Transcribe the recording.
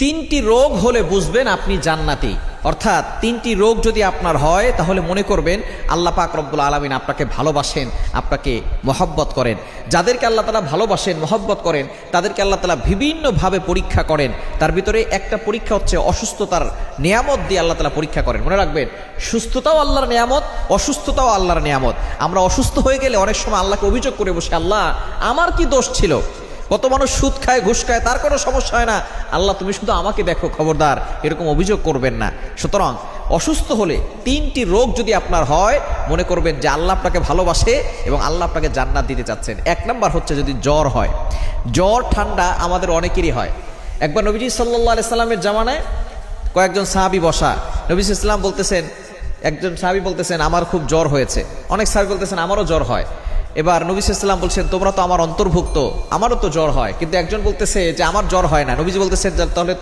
তিনটি রোগ হলে বুঝবেন আপনি জান্নাতি। অর্থাৎ তিনটি রোগ যদি আপনার হয় তাহলে মনে করবেন আল্লাহ পাক রব্বুল আলামিন আপনাকে ভালোবাসেন, আপনাকে মহব্বত করেন। যাদেরকে আল্লাহ তাআলা ভালোবাসেন, মহব্বত করেন, তাদেরকে আল্লাহ তাআলা বিভিন্নভাবে পরীক্ষা করেন। তার ভিতরে একটা পরীক্ষা হচ্ছে অসুস্থতার নিয়ামত দিয়ে আল্লাহ তাআলা পরীক্ষা করেন। মনে রাখবেন, সুস্থতাও আল্লাহর নিয়ামত, অসুস্থতাও আল্লাহর নিয়ামত। আমরা অসুস্থ হয়ে গেলে অনেক সময় আল্লাহকে অভিযোগ করে বসে, আল্লাহ আমার কি দোষ ছিল? কত মানুষ সুদ খায়, ঘুষ খায়, তার কোনো সমস্যা হয় না, আল্লাহ তুমি শুধু আমাকে দেখো, খবরদার এরকম অভিযোগ করবেন না। সুতরাং অসুস্থ হলে তিনটি রোগ যদি আপনার হয়, মনে করবেন যে আল্লাহ আপনাকে ভালোবাসে এবং আল্লাহ আপনাকে জান্নাত দিতে চাচ্ছেন। এক নাম্বার হচ্ছে যদি জ্বর হয়। জ্বর ঠান্ডা আমাদের অনেকেরই হয়। একবার নবীজি সাল্লাল্লাহু আলাইহি সাল্লামের জামানায় কয়েকজন সাহাবী বসা, নবী সাল্লাল্লাহু আলাইহি সাল্লাম বলতেছেন, একজন সাহাবী বলতেছেন আমার খুব জ্বর হয়েছে, অনেক সাহাবী বলতেছেন আমারও জ্বর হয়। এবার নবী সাল্লাল্লাহু আলাইহি ওয়াসাল্লাম বলছেন তোমরা তো আমার অন্তর্ভুক্ত, আমারও তো জ্বর হয়। কিন্তু একজন বলতেছে যে আমার জ্বর হয় না। নবীজি বলতেছেন তাহলে